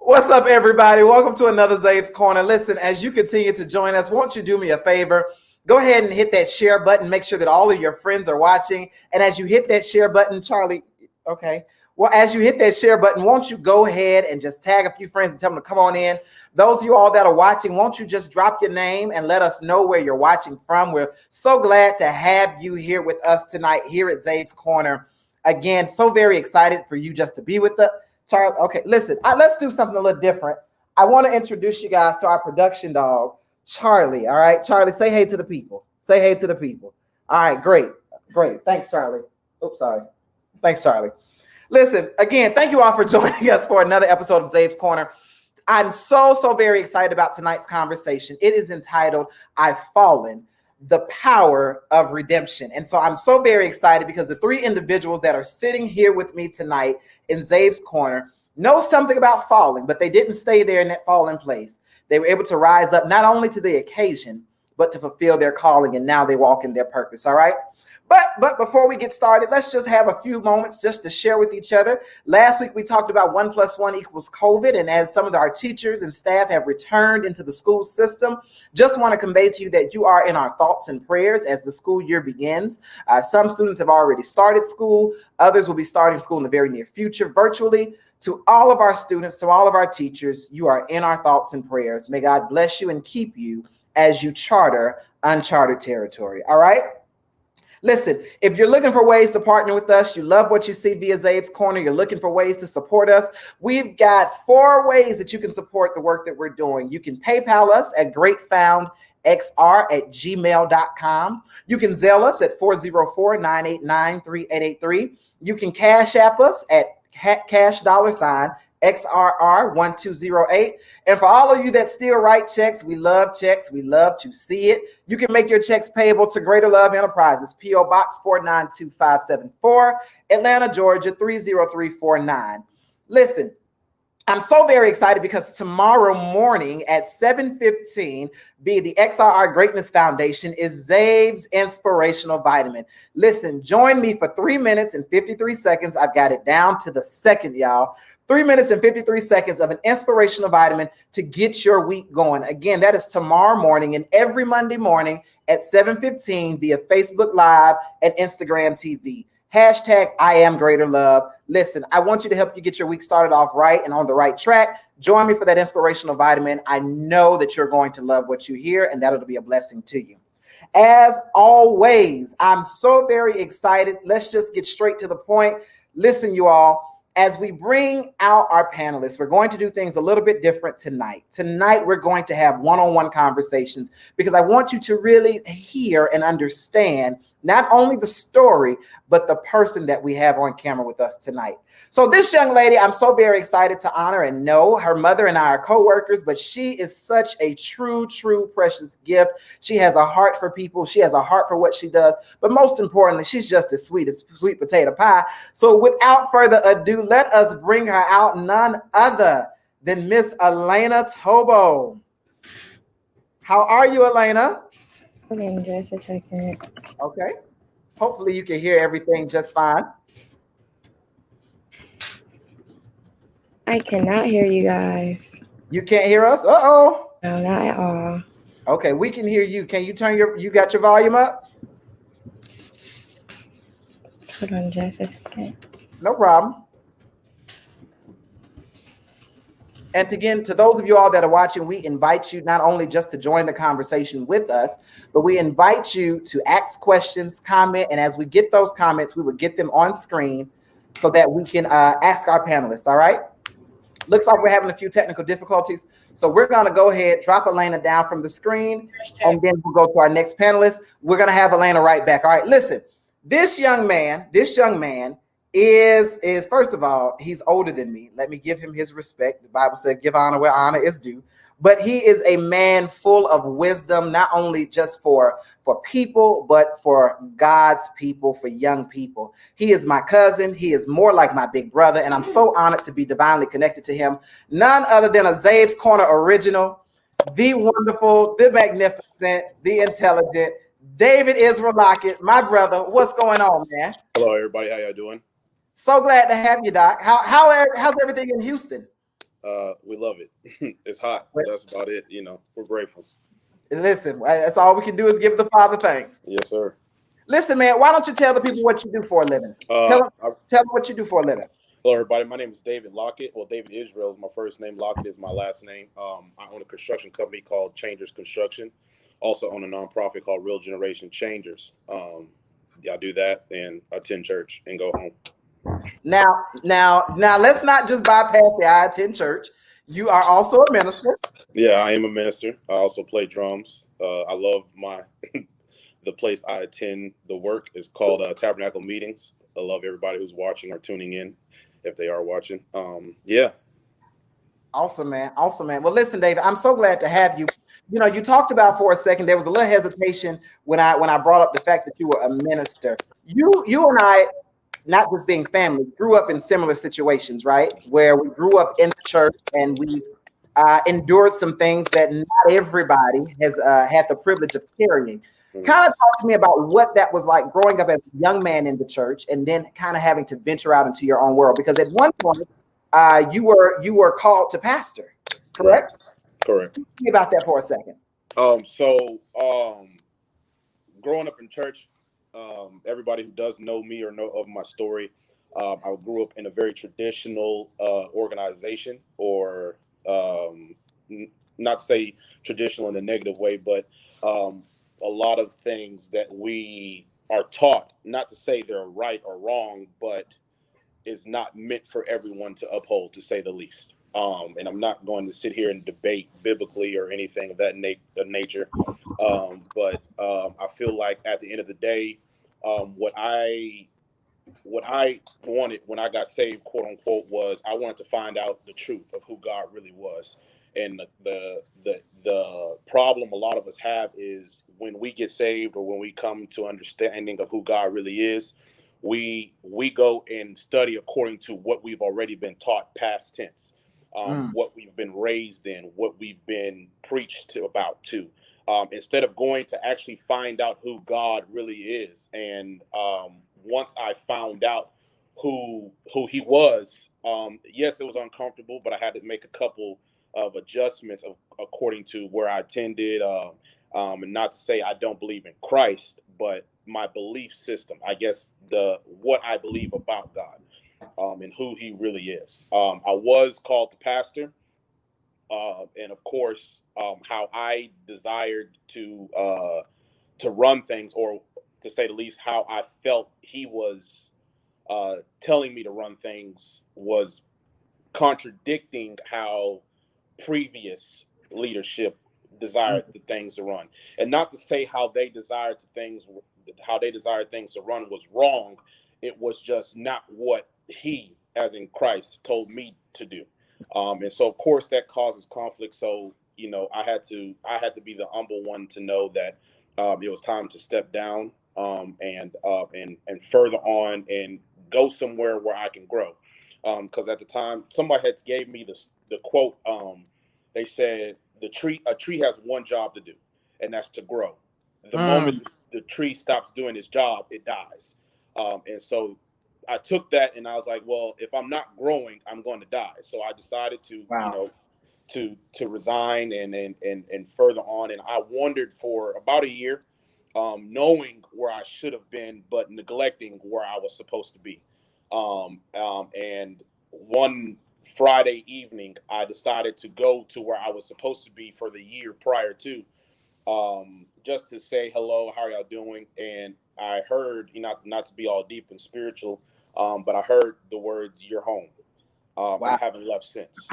What's up, everybody? Welcome to another Zave's Corner. Listen, as you continue to join us, won't you do me a favor? Go ahead and hit that share button. Make sure that all of your friends are watching. And as you hit that share button, Charlie, okay. Well, as you hit that share button, won't you go ahead and just tag a few friends and tell them to come on in? Those of you all that are watching, won't you just drop your name and let us know where you're watching from? We're so glad to have you here with us tonight here at Zave's Corner. Again, so very excited for you just to be with us. Charlie, okay, listen, let's do something a little different. I want to introduce you guys to our production dog, Charlie. All right, Charlie, say hey to the people. Say hey to the people. All right, great. Thanks, Charlie. Oops, sorry. Thanks, Charlie. Listen, again, thank you all for joining us for another episode of Zave's Corner. I'm so very excited about tonight's conversation. It is entitled, I've Fallen, the Power of Redemption. And so I'm so very excited because the three individuals that are sitting here with me tonight in Zave's Corner know something about falling, but they didn't stay there in that fallen place. They were able to rise up not only to the occasion, but to fulfill their calling, and now they walk in their purpose, all right? But before we get started, let's just have a few moments just to share with each other. Last week, we talked about 1 + 1 = COVID. And as some of our teachers and staff have returned into the school system, just want to convey to you that you are in our thoughts and prayers as the school year begins. Some students have already started school. Others will be starting school in the very near future virtually. To all of our students, to all of our teachers, you are in our thoughts and prayers. May God bless you and keep you as you charter uncharted territory. All right? Listen, if you're looking for ways to partner with us, you love what you see via Zave's Corner, you're looking for ways to support us, we've got 4 ways that you can support the work that we're doing. You can PayPal us at greatfoundxr@gmail.com. You can Zelle us at 404-989-3883. You can Cash App us at cash $XRR1208. And for all of you that still write checks, we love checks. We love to see it. You can make your checks payable to Greater Love Enterprises, P.O. Box 492574, Atlanta, Georgia 30349. Listen, I'm so very excited because tomorrow morning at 7:15 via the XRR Greatness Foundation is Zave's Inspirational Vitamin. Listen, join me for 3 minutes and 53 seconds. I've got it down to the second, y'all. 3 minutes and 53 seconds of an inspirational vitamin to get your week going. Again, that is tomorrow morning and every Monday morning at 7:15 via Facebook Live and Instagram TV. Hashtag I am greater love. Listen, I want you to help you get your week started off right and on the right track. Join me for that inspirational vitamin. I know that you're going to love what you hear, and that'll be a blessing to you. As always, I'm so very excited. Let's just get straight to the point. Listen, you all, as we bring out our panelists, we're going to do things a little bit different tonight. Tonight, we're going to have one-on-one conversations because I want you to really hear and understand not only the story, but the person that we have on camera with us tonight. So this young lady, I'm so very excited to honor and know. Her mother and I are co-workers, but she is such a true, precious gift. She has a heart for people. She has a heart for what she does. But most importantly, she's just as sweet as sweet potato pie. So without further ado, let us bring her out, none other than Miss Elena Tobo. How are you, Elena? Okay, just a second. Okay. Hopefully you can hear everything just fine. I cannot hear you guys. You can't hear us? Uh-oh. No, not at all. Okay, we can hear you. Can you turn you got your volume up? Hold on just a second. No problem. And again, to those of you all that are watching, we invite you not only just to join the conversation with us, but we invite you to ask questions, comment, and as we get those comments, we will get them on screen so that we can ask our panelists, all right? Looks like we're having a few technical difficulties, so we're gonna go ahead, drop Elena down from the screen, and then we'll go to our next panelist. We're gonna have Elena right back, all right? Listen, this young man is first of all, he's older than me. Let me give him his respect. The Bible said, give honor where honor is due. But he is a man full of wisdom, not only just for people, but for God's people, for young people. He is my cousin. He is more like my big brother, and I'm so honored to be divinely connected to him. None other than a Zave's Corner original, the wonderful, the magnificent, the intelligent, David Israel Lockett, my brother. What's going on, man? Hello, everybody. How y'all doing? So glad to have you, Doc. How's everything in Houston? We love it. It's hot. That's about it. We're grateful. Listen, that's all we can do is give the Father thanks. Yes, sir. Listen, man, why don't you tell the people what you do for a living? Tell Uh, them, I, tell them what you do for a living. Hello, everybody. My name is David Lockett. Well, David Israel is my first name. Lockett is my last name. I own a construction company called Changers Construction. Also own a nonprofit called Real Generation Changers. Yeah, I do that and attend church and go home. Now, let's not just bypass the I attend church. You are also a minister. Yeah, I am a minister. I also play drums. I love my the place I attend. The work is called Tabernacle Meetings. I love everybody who's watching or tuning in, if they are watching. Yeah. Awesome, man. Awesome, man. Well, listen, David, I'm so glad to have you. You talked about for a second, there was a little hesitation when I brought up the fact that you were a minister. You and I, not just being family, grew up in similar situations, right? Where we grew up in the church and we endured some things that not everybody has had the privilege of carrying. Mhm. Kind of talk to me about what that was like growing up as a young man in the church and then kind of having to venture out into your own world. Because at one point, you were called to pastor, Right. correct? Correct. Talk to me about that for a second. So growing up in church, everybody who does know me or know of my story, I grew up in a very traditional organization, or not to say traditional in a negative way, but a lot of things that we are taught, not to say they're right or wrong, but is not meant for everyone to uphold, to say the least. And I'm not going to sit here and debate biblically or anything of that nature. But I feel like at the end of the day, what I wanted when I got saved, quote unquote, was I wanted to find out the truth of who God really was. And the problem a lot of us have is when we get saved or when we come to understanding of who God really is, we go and study according to what we've already been taught, past tense, Mm, what we've been raised in, what we've been preached to about to. Instead of going to actually find out who God really is. And once I found out who He was, yes, it was uncomfortable, but I had to make a couple of adjustments according to where I attended. And not to say I don't believe in Christ, but my belief system, I guess, the what I believe about God, and who He really is. I was called to pastor, and of course, how I desired to run things, or to say the least, how I felt He was telling me to run things, was contradicting how previous leadership mm. desired the things to run. And not to say how they desired things to run was wrong. It was just not what He, as in Christ, told me to do. And so of course that causes conflict. So I had to be the humble one to know that it was time to step down, and further on and go somewhere where I can grow. Because at the time somebody had gave me the quote. They said a tree has one job to do, and that's to grow. The Mm. moment the tree stops doing its job, it dies. And so I took that and I was like, well, if I'm not growing, I'm going to die. So I decided to, Wow. to resign and further on. And I wandered for about a year, knowing where I should have been, but neglecting where I was supposed to be. And one Friday evening, I decided to go to where I was supposed to be for the year prior to, just to say hello, how are y'all doing? And I heard, not to be all deep and spiritual, but I heard the words, "You're home," and Wow. I haven't left since.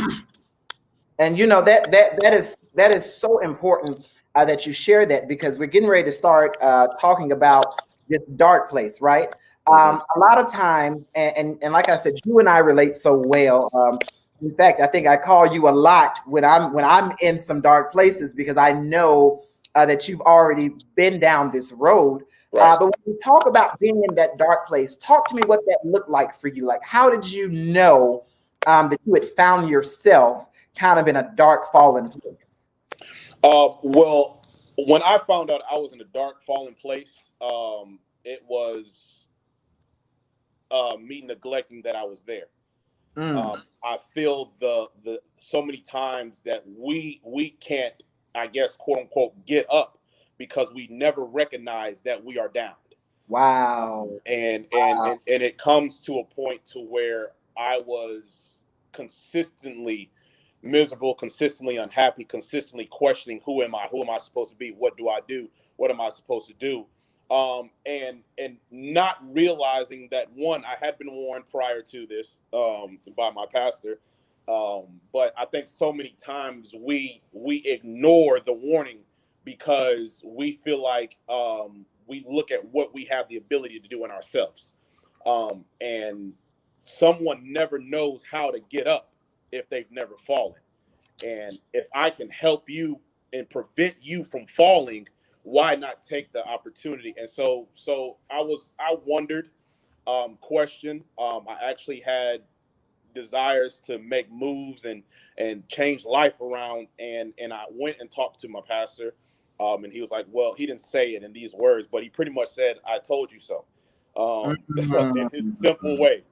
And that is so important that you share that because we're getting ready to start talking about this dark place, right? Hmm. A lot of times, and like I said, you and I relate so well. In fact, I think I call you a lot when I'm in some dark places because I know that you've already been down this road. Right. But when we talk about being in that dark place, talk to me what that looked like for you. Like, how did you know that you had found yourself kind of in a dark, fallen place? Well, when I found out I was in a dark, fallen place, it was me neglecting that I was there. I feel the so many times that we can't, I guess, quote unquote, get up because we never recognize that we are down. Wow. And it comes to a point to where I was consistently miserable, consistently unhappy, consistently questioning who am I supposed to be, what do I do, what am I supposed to do, and not realizing that, one, I had been warned prior to this by my pastor, but I think so many times we ignore the warning because we feel like we look at what we have the ability to do in ourselves, and someone never knows how to get up if they've never fallen. And if I can help you and prevent you from falling, why not take the opportunity? And so I wondered, questioned. I actually had desires to make moves and change life around, and I went and talked to my pastor, and he was like, well, he didn't say it in these words, but he pretty much said, I told you so, in his simple Mm. way.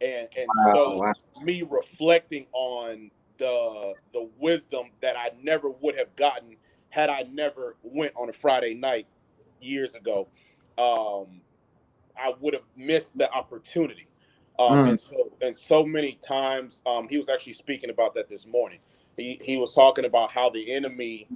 And Wow. so Wow. me reflecting on the wisdom that I never would have gotten had I never went on a Friday night years ago, um, I would have missed the opportunity. Mm. And so many times, he was actually speaking about that this morning. He was talking about how the enemy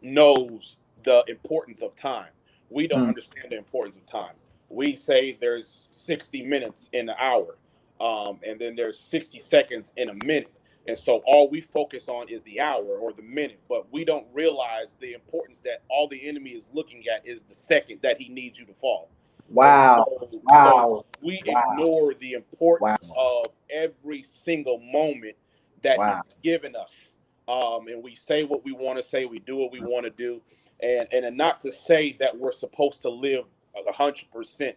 knows the importance of time. We don't Mm. understand the importance of time. We say there's 60 minutes in an hour, and then there's 60 seconds in a minute. And so all we focus on is the hour or the minute, but we don't realize the importance that all the enemy is looking at is the second that he needs you to fall. And Wow. so Wow. we Wow. ignore the Wow. importance of every single moment that Wow. he's given us, and we say what we want to say, we do what we want to do, and not to say that we're supposed to live 100%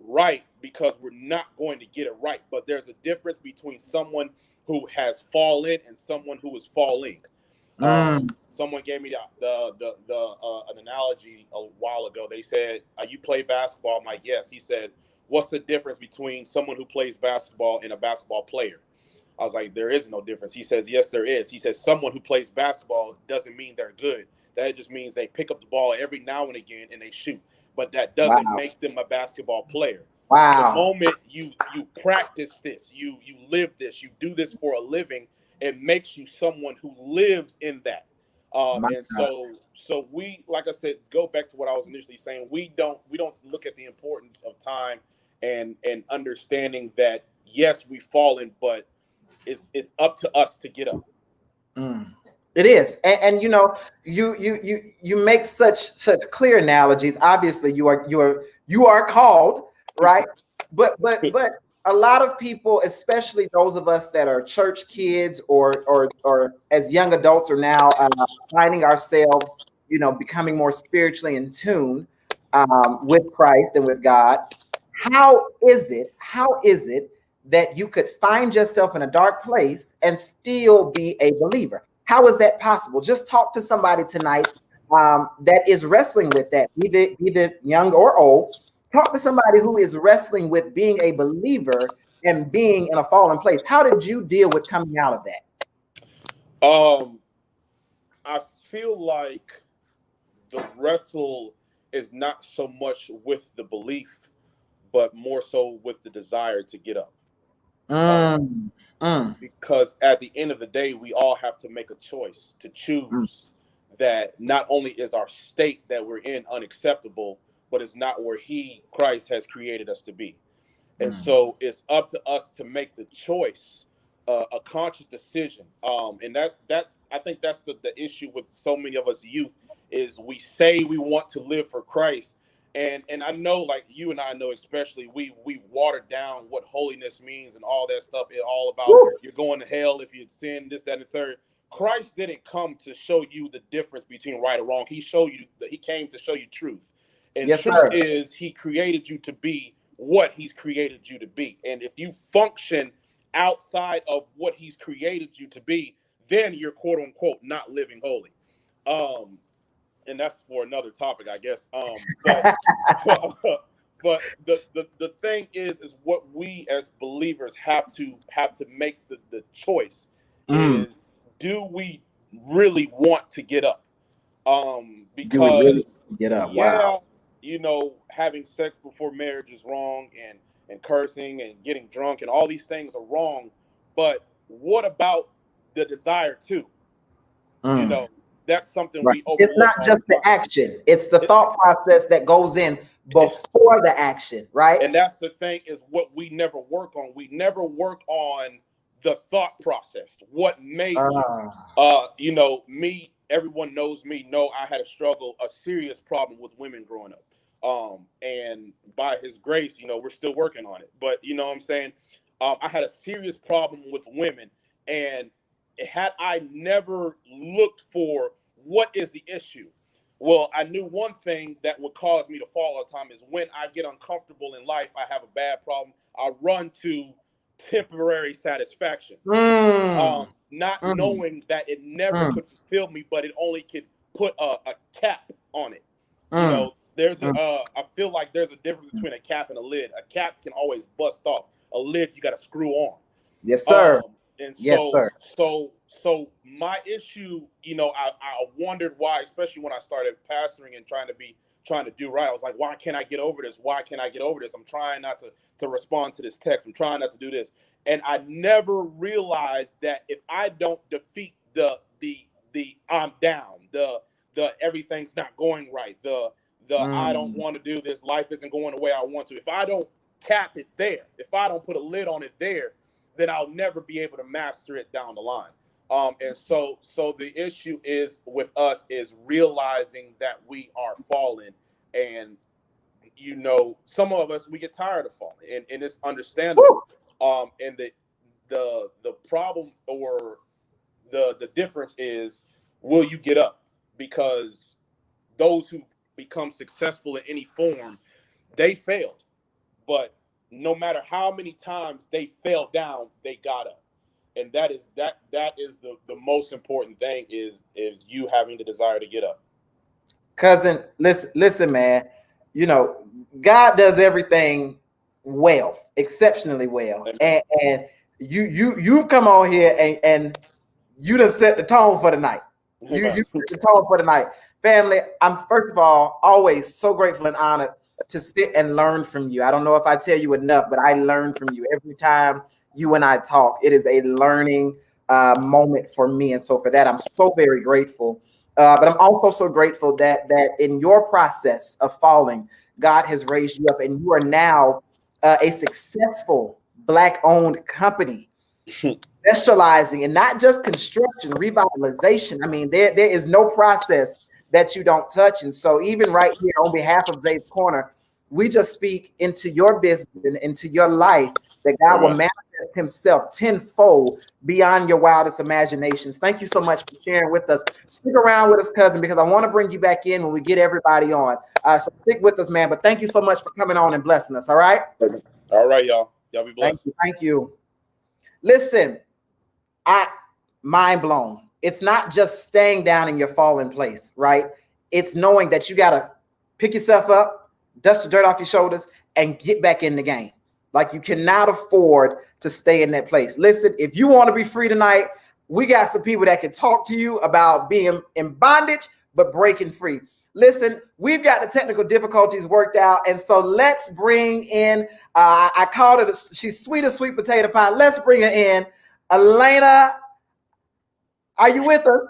right, because we're not going to get it right. But there's a difference between someone who has fallen and someone who is falling. Mm. Someone gave me an analogy a while ago. They said, "You play basketball?" I'm like, "Yes." He said, "What's the difference between someone who plays basketball and a basketball player?" I was like, there is no difference. He says, yes, there is. He says, someone who plays basketball doesn't mean they're good. That just means they pick up the ball every now and again and they shoot. But that doesn't Wow. make them a basketball player. The Wow. moment you practice this, you live this, you do this for a living, it makes you someone who lives in that. My And God. so we, like I said, go back to what I was initially saying. We don't look at the importance of time and understanding that, yes, we've fallen, but it's up to us to get up. Mm. It is, and you know, you make such clear analogies. Obviously, you are called, right? But a lot of people, especially those of us that are church kids or as young adults, are now finding ourselves, becoming more spiritually in tune with Christ and with God. How is it that you could find yourself in a dark place and still be a believer? How is that possible? Just talk to somebody tonight that is wrestling with that, either young or old. Talk to somebody who is wrestling with being a believer and being in a fallen place. How did you deal with coming out of that? Um, I feel like the wrestle is not so much with the belief, but more so with the desire to get up. Uh, Mm, mm, because at the end of the day, we all have to make a choice to mm, choose that not only is our state that we're in unacceptable, but it's not where He, Christ, has created us to be. And mm, so it's up to us to make the choice, a conscious decision. And that's I think that's the issue with so many of us youth is we say we want to live for Christ. And I know, like you and I know, especially we've watered down what holiness means and all that stuff. It's all about woo. you're going to hell if you sin, this, that, and the third. Christ didn't come to show you the difference between right or wrong. He came to show you truth. And Yes, truth sir. is he created you to be what he's created you to be. And if you function outside of what he's created you to be, then you're quote unquote not living holy. Um, and that's for another topic, I guess. But but the thing is what we as believers have to make the choice Mm. is, do we really want to get up? Do we really Because get up? yeah, Wow. having sex before marriage is wrong, and cursing and getting drunk and all these things are wrong. But what about the desire too? You Mm. know, that's something Right. we It's overlook not all just the the time. action, it's the It's thought process that goes in it, before the action, right? and that's the thing, is what we never work on. We never work on the thought process. What made you? Ah. Me. Everyone knows me. Know I had a serious problem with women growing up. And by His grace, we're still working on it. But you know what I'm saying. I had a serious problem with women, and had I never looked for what is the issue, well, I knew one thing that would cause me to fall all the time is when I get uncomfortable in life, I have a bad problem, I run to temporary satisfaction. Mm. Not Mm. knowing that it never Mm. could fulfill me, but it only could put a cap on it. Mm. Mm. I feel like there's a difference between a cap and a lid. A cap can always bust off. A lid, you got to screw on. Yes, sir. And Yes, so sir. so my issue, I wondered why, especially when I started pastoring and trying to do right. I was like, why can't I get over this? Why can't I get over this? I'm trying not to respond to this text. I'm trying not to do this. And I never realized that if I don't defeat the I'm down, the everything's not going right, the I don't Mm. want to do this, life isn't going the way I want to. If I don't cap it there, if I don't put a lid on it there, then I'll never be able to master it down the line. And so the issue is with us is realizing that we are fallen, and some of us, we get tired of falling, and it's Woo. understandable. And the problem, or the difference is, will you get up? Because those who become successful in any form, they failed, but no matter how many times they fell down, they got up. And that is the most important thing, is you having the desire to get up. Cousin, listen, man. You know, God does everything well, exceptionally well. Amen. And you've come on here and you done set the tone for the night. You Amen. set the tone for the night. Family, I'm first of all always so grateful and honored to sit and learn from you. I don't know if I tell you enough, but I learn from you every time you and I talk. It is a learning moment for me, and so for that, I'm so very grateful. But I'm also so grateful that in your process of falling, God has raised you up, and you are now a successful Black-owned company specializing in not just construction, revitalization. I mean, there is no process that you don't touch. And so, even right here on behalf of Zave's Corner, we just speak into your business and into your life that God will Amen. manifest Himself tenfold beyond your wildest imaginations. Thank you so much for sharing with us. Stick around with us, cousin, because I want to bring you back in when we get everybody on. So stick with us, man. But thank you so much for coming on and blessing us. All right. All right, y'all. Y'all be Thank blessed. you. Thank you. Listen, I mind blown. It's not just staying down in your fallen place, right? It's knowing that you gotta pick yourself up, dust the dirt off your shoulders, and get back in the game. Like you cannot afford to stay in that place. Listen, if you want to be free tonight, we got some people that can talk to you about being in bondage but breaking free. Listen, we've got the technical difficulties worked out, and so let's bring in. I called it. She's sweet as sweet potato pie. Let's bring her in. Elena, are you with us?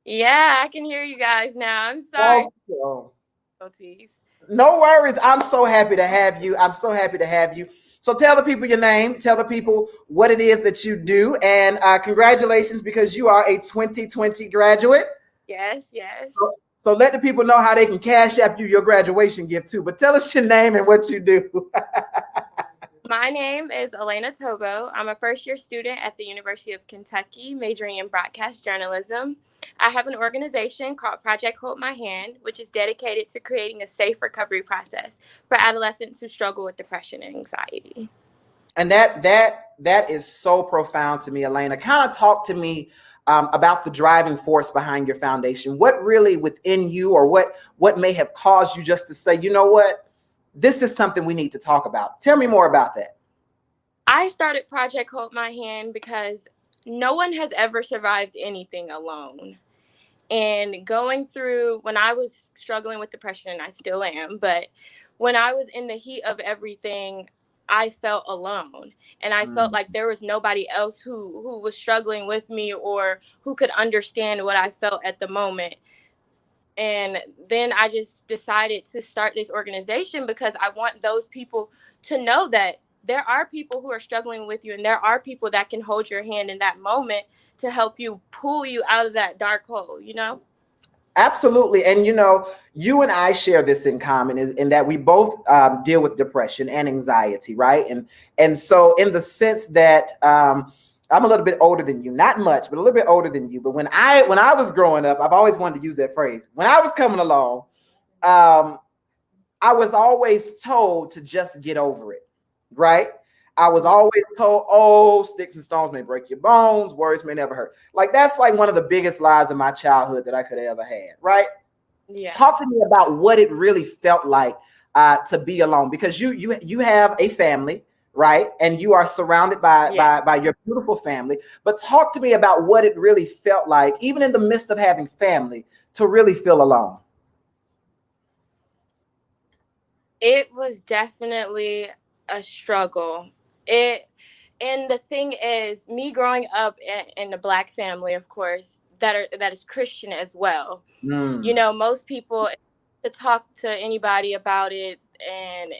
Yeah, I can hear you guys now. I'm sorry. Awesome. Difficulties. No worries. I'm so happy to have you. I'm so happy to have you. So tell the people your name, tell the people what it is that you do, and congratulations because you are a 2020 graduate. Yes, yes. So let the people know how they can cash app you your graduation gift too. But tell us your name and what you do. My name is Elena Tobo. I'm a first-year student at the University of Kentucky, majoring in broadcast journalism. I have an organization called Project Hold My Hand, which is dedicated to creating a safe recovery process for adolescents who struggle with depression and anxiety. And that is so profound to me, Elena. Kind of talk to me about the driving force behind your foundation. What really within you, or what may have caused you just to say, you know what? this is something we need to talk about. Tell me more about that. I started Project Hold My Hand because no one has ever survived anything alone. And going through when I was struggling with depression, and I still am, but when I was in the heat of everything, I felt alone. And I felt like there was nobody else who was struggling with me or who could understand what I felt at the moment. And then I just decided to start this organization because I want those people to know that there are people who are struggling with you, and there are people that can hold your hand in that moment to help you pull you out of that dark hole, you know? Absolutely. And you and I share this in common in that we both deal with depression and anxiety, right? And so in the sense that I'm a little bit older than you, not much, but a little bit older than you. But when I was growing up, I've always wanted to use that phrase. When I was coming along, I was always told to just get over it, right? I was always told, oh, sticks and stones may break your bones, words may never hurt. Like that's like one of the biggest lies in my childhood that I could have ever had, right? Yeah. Talk to me about what it really felt like to be alone, because you have a family, right? And you are surrounded by your beautiful family. But talk to me about what it really felt like, even in the midst of having family, to really feel alone. It was definitely a struggle. And the thing is, me growing up in a Black family, of course, that is Christian as well. You know, most people to talk to anybody about it, and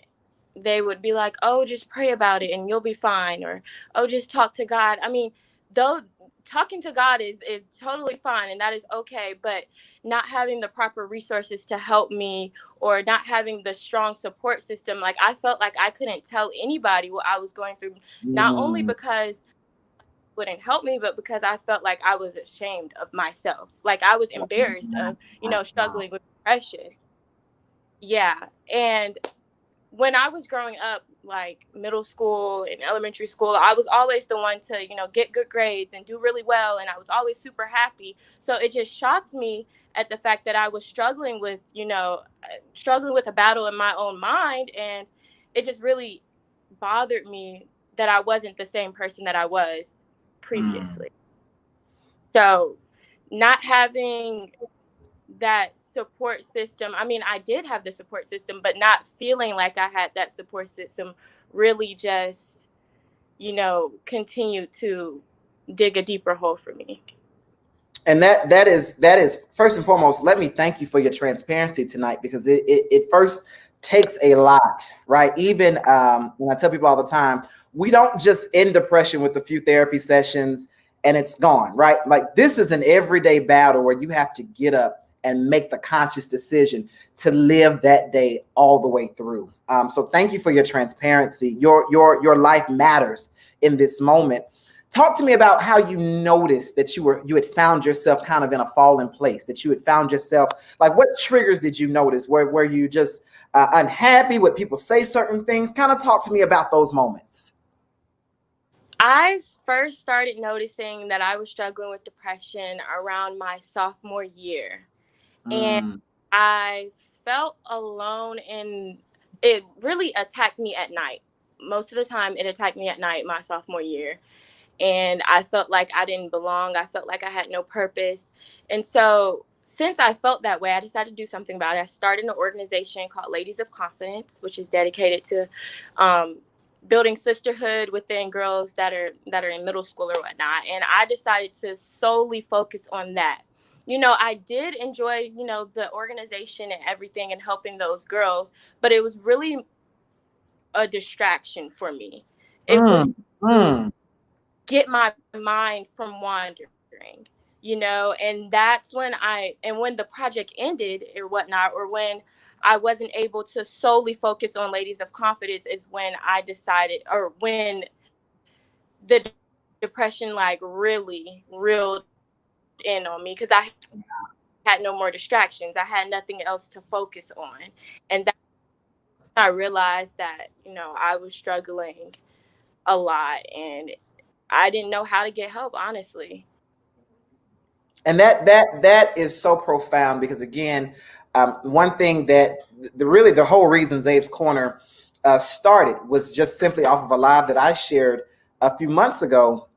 they would be like, oh, just pray about it and you'll be fine, or oh, just talk to God. I mean, though talking to God is totally fine, and that is okay, but not having the proper resources to help me, or not having the strong support system, like I felt like I couldn't tell anybody what I was going through, not only because wouldn't help me, but because I felt like I was ashamed of myself, like I was embarrassed of struggling with depression. Yeah. And when I was growing up, like middle school and elementary school, I was always the one to, get good grades and do really well. And I was always super happy. So it just shocked me at the fact that I was struggling with, struggling with a battle in my own mind. And it just really bothered me that I wasn't the same person that I was previously. So not having that support system. I mean, I did have the support system, but not feeling like I had that support system really just, continued to dig a deeper hole for me. And that is first and foremost, let me thank you for your transparency tonight, because it first takes a lot, right? Even when I tell people all the time, we don't just end depression with a few therapy sessions and it's gone, right? Like this is an everyday battle where you have to get up and make the conscious decision to live that day all the way through. So thank you for your transparency. Your life matters in this moment. Talk to me about how you noticed that you had found yourself kind of in a fallen place, that you had found yourself, like what triggers did you notice? Were you just unhappy? Would people say certain things? Kind of talk to me about those moments. I first started noticing that I was struggling with depression around my sophomore year. And I felt alone, and it really attacked me at night. Most of the time, it attacked me at night my sophomore year. And I felt like I didn't belong. I felt like I had no purpose. And so since I felt that way, I decided to do something about it. I started an organization called Ladies of Confidence, which is dedicated to building sisterhood within girls that are in middle school or whatnot. And I decided to solely focus on that. I did enjoy, the organization and everything and helping those girls, but it was really a distraction for me. It was get my mind from wandering, and that's when when the project ended or whatnot, or when I wasn't able to solely focus on Ladies of Confidence, is when I decided, or when the depression like really reeled in on me, because I had no more distractions. I had nothing else to focus on. And that I realized that, I was struggling a lot, and I didn't know how to get help, honestly. And that is so profound, because again, One thing that the whole reason Zave's Corner started was just simply off of a live that I shared a few months ago,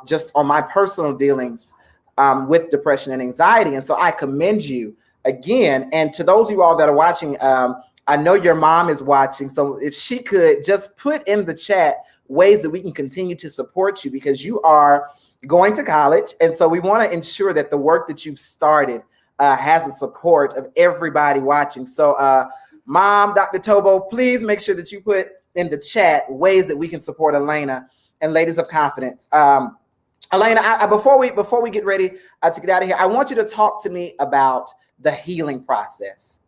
just on my personal dealings with depression and anxiety. And so I commend you again. And to those of you all that are watching, I know your mom is watching. So if she could just put in the chat ways that we can continue to support you, because you are going to college. And so we want to ensure that the work that you've started has the support of everybody watching. So Mom, Dr. Tobo, please make sure that you put in the chat ways that we can support Elena and Ladies of Confidence. Elena, before we get ready to get out of here, I want you to talk to me about the healing process,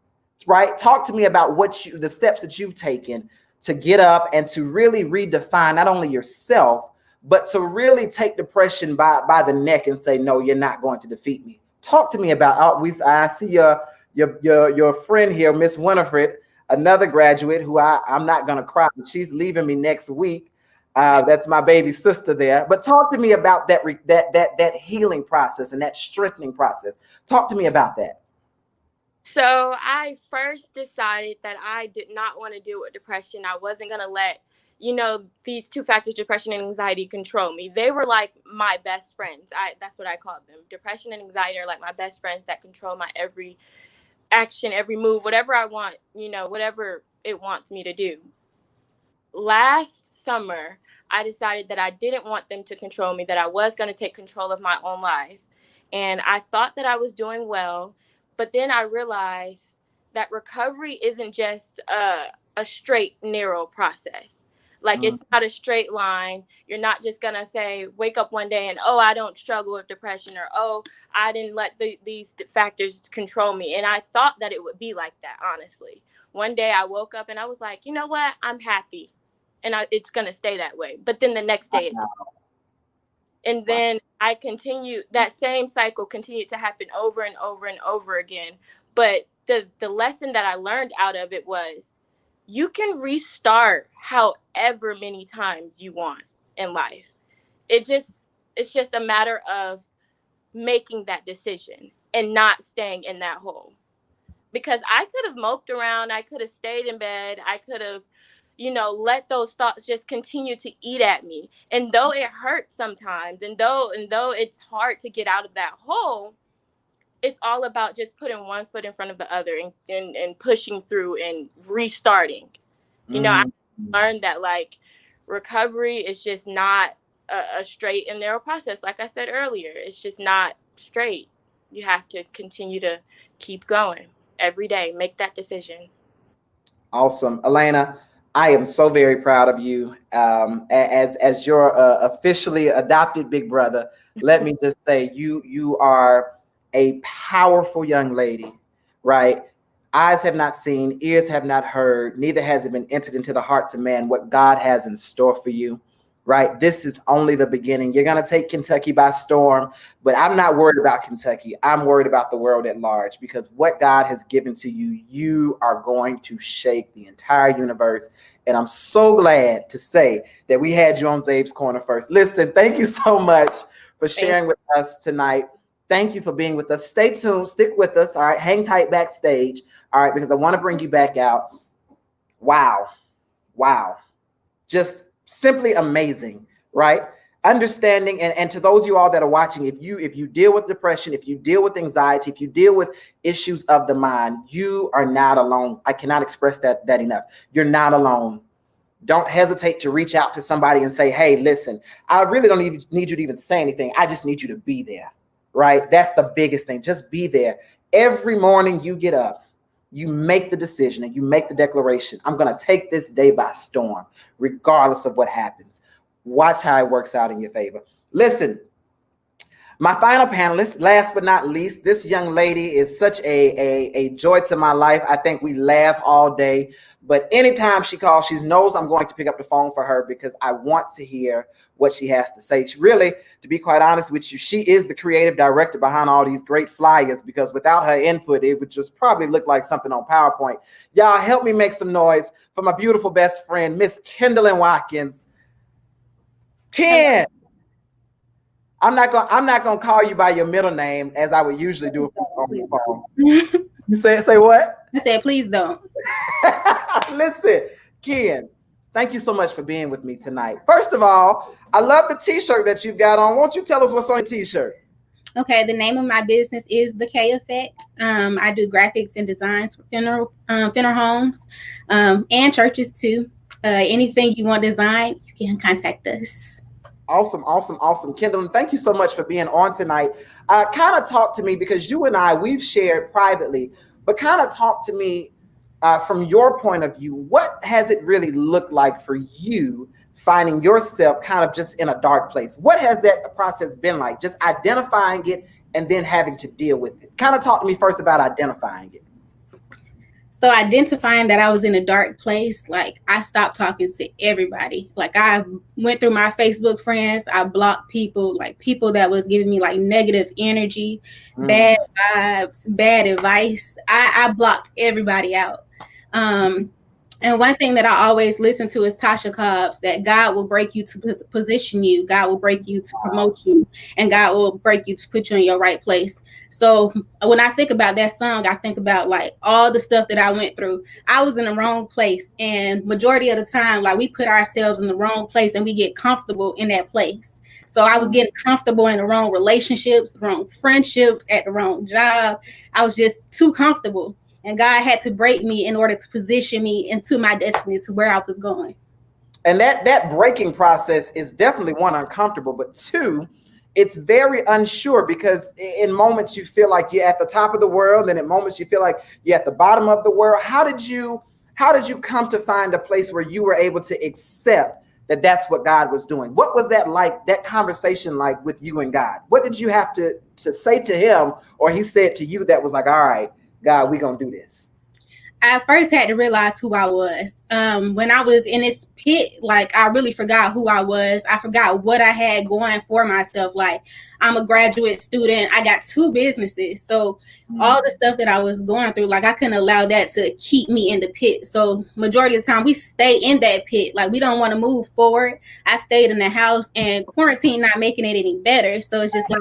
right? Talk to me about the steps that you've taken to get up and to really redefine not only yourself, but to really take depression by the neck and say, no, you're not going to defeat me. Talk to me about, I see your friend here, Miss Winifred, another graduate who I'm not going to cry. She's leaving me next week. That's my baby sister there. But talk to me about that healing process and that strengthening process. Talk to me about that. So I first decided that I did not want to deal with depression. I wasn't going to let, these two factors, depression and anxiety, control me. They were like my best friends. That's what I called them. Depression and anxiety are like my best friends that control my every action, every move, whatever I want, whatever it wants me to do. Last summer, I decided that I didn't want them to control me, that I was going to take control of my own life. And I thought that I was doing well. But then I realized that recovery isn't just a straight, narrow process. Like, it's not a straight line. You're not just going to say, wake up one day and, oh, I don't struggle with depression, or, oh, I didn't let these factors control me. And I thought that it would be like that, honestly. One day I woke up and I was like, you know what? I'm happy. And it's going to stay that way. But then the next day, and then that same cycle continued to happen over and over and over again. But the lesson that I learned out of it was, you can restart however many times you want in life. It's just a matter of making that decision and not staying in that hole. Because I could have moped around, I could have stayed in bed, I could have let those thoughts just continue to eat at me. And though it hurts sometimes, and though it's hard to get out of that hole, it's all about just putting one foot in front of the other and pushing through and restarting. I learned that, like, recovery is just not a straight and narrow process. Like I said earlier, it's just not straight. You have to continue to keep going every day, make that decision. Awesome. Elena, I am so very proud of you. As your officially adopted big brother, let me just say you are a powerful young lady, right? Eyes have not seen, ears have not heard, neither has it been entered into the hearts of man what God has in store for you, right? This is only the beginning. You're going to take Kentucky by storm, but I'm not worried about Kentucky. I'm worried about the world at large, because what God has given to you, you are going to shake the entire universe. And I'm so glad to say that we had you on Zave's Corner first. Listen, thank you so much for sharing with us tonight. Thank you for being with us. Stay tuned. Stick with us. All right. Hang tight backstage. All right. Because I want to bring you back out. Wow. Just simply amazing, right? Understanding, and to those of you all that are watching, if you deal with depression, if you deal with anxiety, if you deal with issues of the mind, you are not alone. I cannot express that enough. You're not alone. Don't hesitate to reach out to somebody and say, hey, listen, I really don't even need you to even say anything. I just need you to be there, right? That's the biggest thing. Just be there. Every morning you get up, you make the decision and you make the declaration. I'm going to take this day by storm, regardless of what happens. Watch how it works out in your favor. Listen, my final panelist, last but not least, this young lady is such a joy to my life. I think we laugh all day, but anytime she calls, she knows I'm going to pick up the phone for her, because I want to hear what she has to say. She really, to be quite honest with you, she is the creative director behind all these great flyers, because without her input, it would just probably look like something on PowerPoint. Y'all help me make some noise for my beautiful best friend, Miss Kendall Watkins. Ken, I'm not gonna call you by your middle name as I would usually do on the phone. Say what? I said, please don't. Listen, Ken, thank you so much for being with me tonight. First of all, I love the t-shirt that you've got on. Won't you tell us what's on your t-shirt? Okay, the name of my business is The K Effect. I do graphics and designs for funeral homes and churches too. Anything you want designed, you can contact us. Awesome. Kendall, thank you so much for being on tonight. Kind of talk to me, because you and I, we've shared privately, but kind of talk to me from your point of view. What has it really looked like for you finding yourself kind of just in a dark place? What has that process been like? Just identifying it and then having to deal with it. Kind of talk to me first about identifying it. So identifying that I was in a dark place, like I stopped talking to everybody. Like I went through my Facebook friends, I blocked people, like people that was giving me like negative energy, bad vibes, bad advice. I blocked everybody out. And one thing that I always listen to is Tasha Cobbs, that God will break you to position you, God will break you to promote you, and God will break you to put you in your right place. So when I think about that song, I think about like all the stuff that I went through. I was in the wrong place, and majority of the time, like we put ourselves in the wrong place and we get comfortable in that place. So I was getting comfortable in the wrong relationships, the wrong friendships, at the wrong job. I was just too comfortable. And God had to break me in order to position me into my destiny, to where I was going. And that breaking process is definitely, one, uncomfortable, but two, it's very unsure, because in moments you feel like you're at the top of the world, and in moments you feel like you're at the bottom of the world. How did you come to find a place where you were able to accept that that's what God was doing? What was that like, that conversation like with you and God? What did you have to say to him, or he said to you, that was like, all right, God, we're going to do this? I first had to realize who I was. When I was in this pit, like I really forgot who I was. I forgot what I had going for myself. Like I'm a graduate student. I got 2 businesses. So all the stuff that I was going through, like I couldn't allow that to keep me in the pit. So majority of the time we stay in that pit. Like we don't want to move forward. I stayed in the house, and quarantine not making it any better. So it's just like,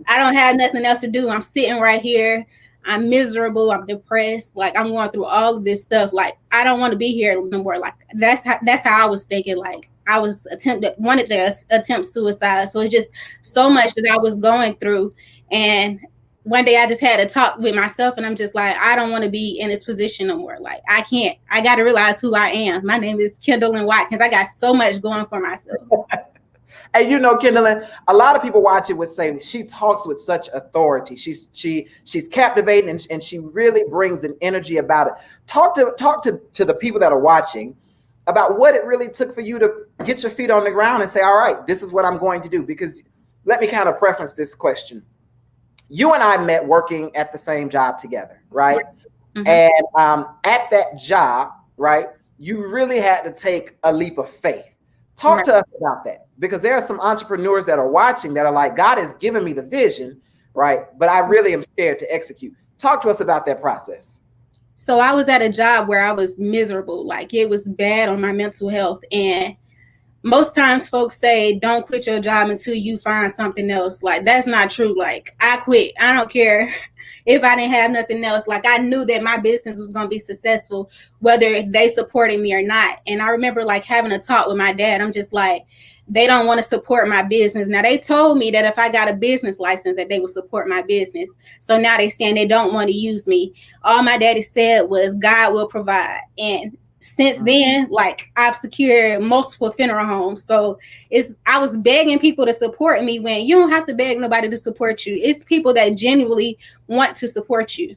I don't have nothing else to do. I'm sitting right here. I'm miserable. I'm depressed. Like I'm going through all of this stuff. Like I don't want to be here no more. Like that's how I was thinking. Like I wanted to attempt suicide. So it's just so much that I was going through. And one day I just had to talk with myself, and I'm just like, I don't want to be in this position no more. Like I can't. I got to realize who I am. My name is Kendall Watkins. I got so much going for myself. And you know, Kendall, a lot of people watch it would say she talks with such authority. She's captivating, and she really brings an energy about it. Talk to the people that are watching about what it really took for you to get your feet on the ground and say, all right, this is what I'm going to do. Because let me kind of preference this question. You and I met working at the same job together, right? Mm-hmm. And at that job, right, you really had to take a leap of faith. Talk to us about that, because there are some entrepreneurs that are watching that are like, God has given me the vision, right? But I really am scared to execute. Talk to us about that process. So I was at a job where I was miserable. Like it was bad on my mental health. And most times folks say, don't quit your job until you find something else. Like that's not true. Like I quit. I don't care if I didn't have nothing else. Like I knew that my business was going to be successful, whether they supported me or not. And I remember like having a talk with my dad. I'm just like, they don't want to support my business. Now they told me that if I got a business license that they would support my business. So now they're saying they don't want to use me. All my daddy said was God will provide. And since then, like I've secured multiple funeral homes. So I was begging people to support me, when you don't have to beg nobody to support you. It's people that genuinely want to support you.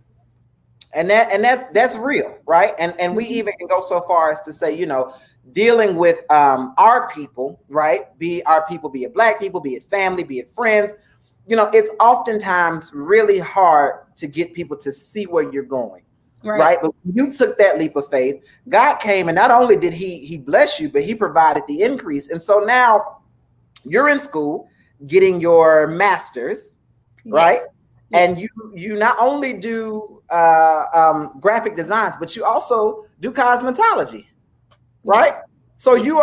And that's real, right? And we even can go so far as to say, you know, dealing with our people, right? Be our people, be it Black people, be it family, be it friends. You know, it's oftentimes really hard to get people to see where you're going. Right. But you took that leap of faith. God came, and not only did he bless you, but he provided the increase. And so now you're in school getting your master's, right? Yes. And you not only do graphic designs, but you also do cosmetology, right? So you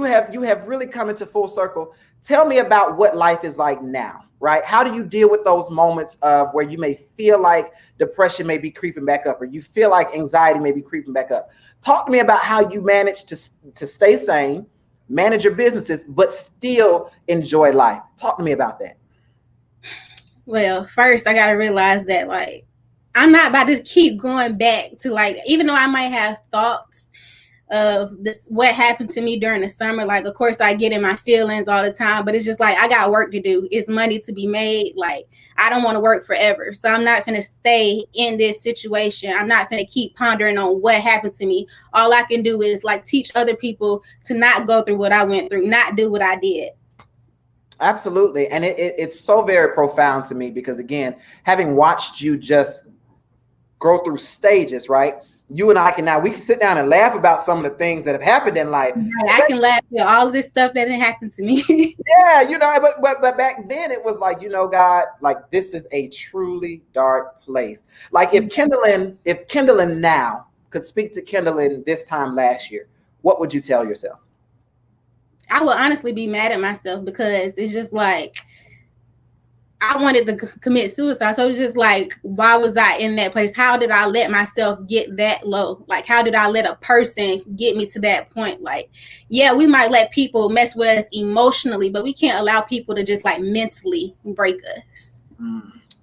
have really come into full circle. Tell me about what life is like now. right? How do you deal with those moments of where you may feel like depression may be creeping back up, or you feel like anxiety may be creeping back up? Talk to me about how you manage to stay sane, manage your businesses, but still enjoy life. Talk to me about that. Well, first I got to realize that like I'm not about to keep going back to like, even though I might have thoughts of this, what happened to me during the summer. Like, of course, I get in my feelings all the time, but it's just like I got work to do. It's money to be made. Like, I don't want to work forever, so I'm not gonna stay in this situation. I'm not gonna keep pondering on what happened to me. All I can do is like teach other people to not go through what I went through, not do what I did. Absolutely. And it's so very profound to me because, again, having watched you just go through stages, right? You and I we can sit down and laugh about some of the things that have happened in life. I can laugh at all of this stuff that didn't happen to me. Yeah, but back then it was like, God, like this is a truly dark place. Like if Kendallin now could speak to Kendallin this time last year, what would you tell yourself? I would honestly be mad at myself because it's just like I wanted to commit suicide. So it's just like, why was I in that place? How did I let myself get that low? Like, how did I let a person get me to that point? Like, yeah, we might let people mess with us emotionally, but we can't allow people to just like mentally break us.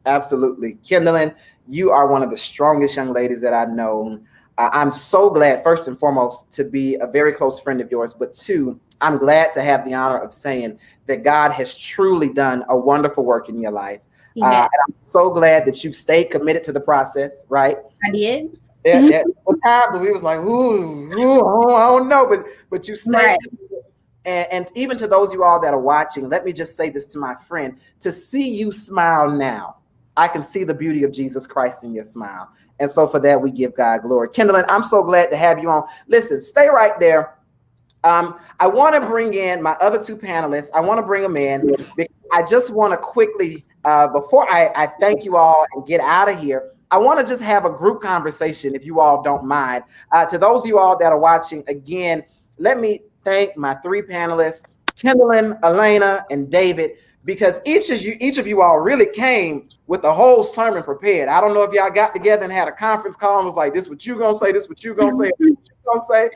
Absolutely. Kendallin, you are one of the strongest young ladies that I know. I'm so glad, first and foremost, to be a very close friend of yours, but two, I'm glad to have the honor of saying that God has truly done a wonderful work in your life. And I'm so glad that you've stayed committed to the process, right? I did. At one time, we was like, ooh, I don't know, but you stayed right. committed. And even to those of you all that are watching, let me just say this to my friend, to see you smile now, I can see the beauty of Jesus Christ in your smile. And so for that, we give God glory. Kendallin, I'm so glad to have you on. Listen, stay right there. I want to bring in my other two panelists. I want to bring them in. I just want to quickly, before I thank you all and get out of here, I want to just have a group conversation, if you all don't mind. To those of you all that are watching, again, let me thank my three panelists, Kendallin, Elena, and David, because each of you all really came with a whole sermon prepared. I don't know if y'all got together and had a conference call and was like, this what you gonna say, this what you gonna say, this what you gonna say.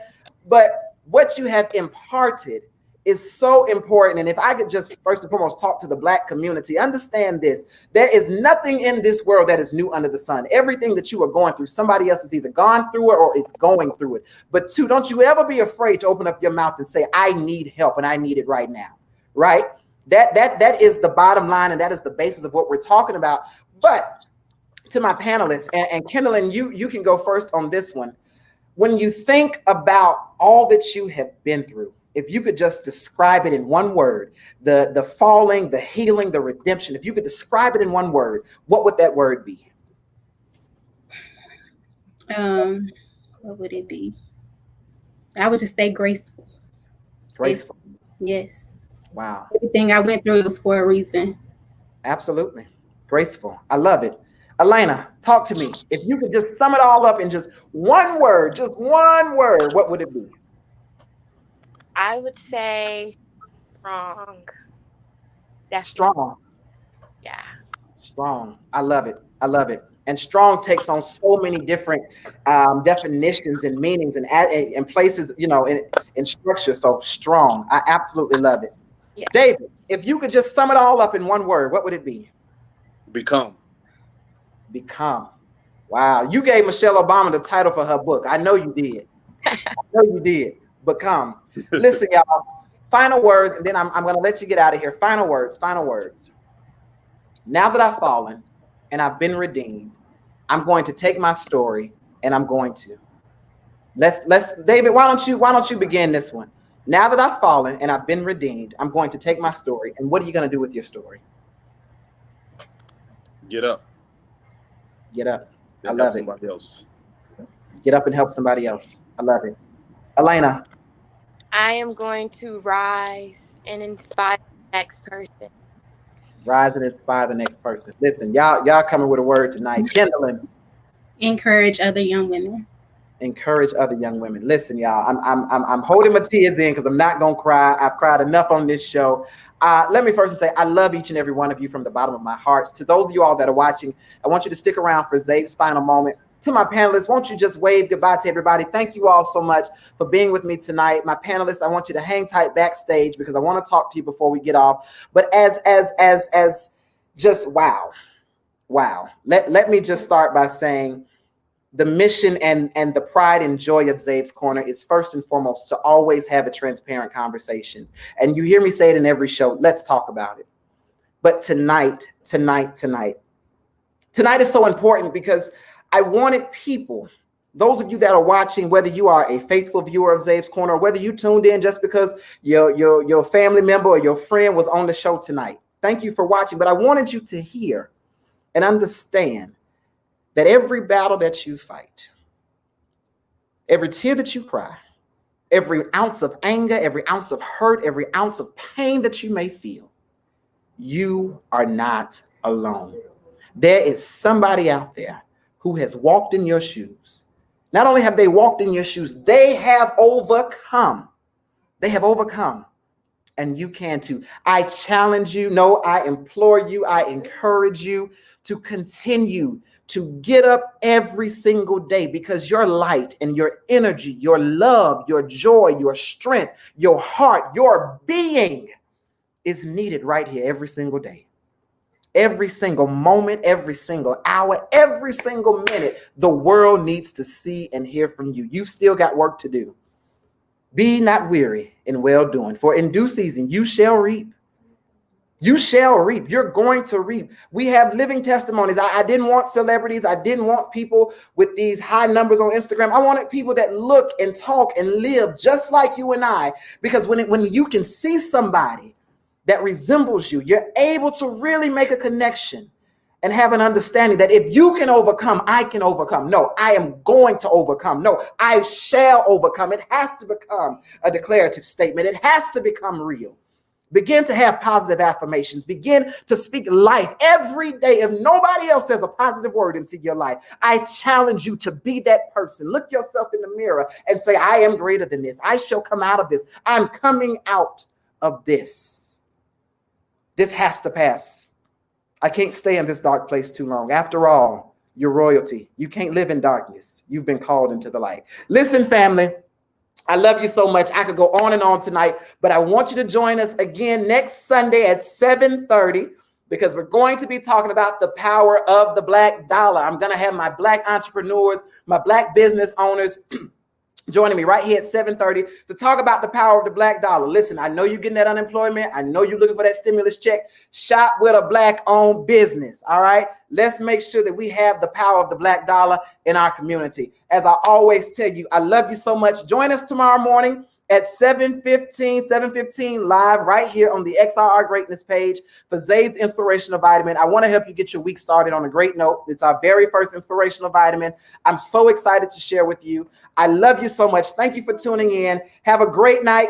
But what you have imparted is so important. And if I could just first and foremost talk to the Black community, understand this. There is nothing in this world that is new under the sun. Everything that you are going through, somebody else has either gone through it or is going through it. But two, don't you ever be afraid to open up your mouth and say, I need help and I need it right now, right? That is the bottom line, and that is the basis of what we're talking about. But to my panelists, and Kendallin, you can go first on this one. When you think about all that you have been through, if you could just describe it in one word, the falling, the healing, the redemption, if you could describe it in one word, what would that word be? What would it be? I would just say graceful. Graceful. Yes. Wow. Everything I went through was for a reason. Absolutely. Graceful. I love it. Elena, talk to me. If you could just sum it all up in just one word, what would it be? I would say strong. That's strong. Yeah. Strong. I love it. I love it. And strong takes on so many different definitions and meanings and places, in structure. So strong. I absolutely love it. Yeah. David, if you could just sum it all up in one word, what would it be? Become. Become. Wow. You gave Michelle Obama the title for her book. I know you did. Become. Listen, y'all. Final words, and then I'm going to let you get out of here. Final words. Now that I've fallen and I've been redeemed, I'm going to take my story and I'm going to. Let's David, why don't you begin this one? Now that I've fallen and I've been redeemed, I'm going to take my story. And what are you going to do with your story? Get up. Get up. I love it. Somebody else. Get up and help somebody else. I love it. Elena. I am going to rise and inspire the next person. Rise and inspire the next person. Listen, y'all coming with a word tonight. Kendallin. Encourage other young women. Encourage other young women. Listen, y'all, I'm holding my tears in because I'm not gonna cry. I've cried enough on this show. Let me first say I love each and every one of you from the bottom of my heart. To those of you all that are watching, I want you to stick around for Zave's final moment. To my panelists, won't you just wave goodbye to everybody? Thank you all so much for being with me tonight. My panelists, I want you to hang tight backstage because I want to talk to you before we get off. But as just wow. Let me just start by saying the mission and the pride and joy of Zave's Corner is first and foremost to always have a transparent conversation. And you hear me say it in every show. Let's talk about it. But tonight is so important because I wanted people, those of you that are watching, whether you are a faithful viewer of Zave's Corner, or whether you tuned in just because your family member or your friend was on the show tonight. Thank you for watching. But I wanted you to hear and understand that every battle that you fight, every tear that you cry, every ounce of anger, every ounce of hurt, every ounce of pain that you may feel, you are not alone. There is somebody out there who has walked in your shoes. Not only have they walked in your shoes, they have overcome. They have overcome. And you can too. I challenge you. No, I implore you. I encourage you to continue to get up every single day because your light and your energy, your love, your joy, your strength, your heart, your being is needed right here every single day. Every single moment, every single hour, every single minute, the world needs to see and hear from you. You've still got work to do. Be not weary in well doing, for in due season you shall reap. You shall reap. You're going to reap. We have living testimonies. I didn't want celebrities. I didn't want people with these high numbers on Instagram. I wanted people that look and talk and live just like you and I, because when you can see somebody that resembles you, you're able to really make a connection and have an understanding that if you can overcome, I can overcome. No, I am going to overcome. No, I shall overcome. It has to become a declarative statement. It has to become real. Begin to have positive affirmations. Begin to speak life every day. If nobody else says a positive word into your life, I challenge you to be that person. Look yourself in the mirror and say, I am greater than this. I shall come out of this. I'm coming out of this. This has to pass. I can't stay in this dark place too long. After all, you're royalty. You can't live in darkness. You've been called into the light. Listen, family, I love you so much. I could go on and on tonight, but I want you to join us again next Sunday at 7:30 because we're going to be talking about the power of the Black dollar. I'm going to have my Black entrepreneurs, my Black business owners joining me right here at 7:30 to talk about the power of the Black dollar. Listen, I know you're getting that unemployment. I know you're looking for that stimulus check. Shop with a Black-owned business, all right? Let's make sure that we have the power of the Black dollar in our community. As I always tell you, I love you so much. Join us tomorrow morning at 7:15 live right here on the XRR Greatness page for Zave's Inspirational Vitamin. I want to help you get your week started on a great note. It's our very first inspirational vitamin. I'm so excited to share with you. I love you so much. Thank you for tuning in. Have a great night.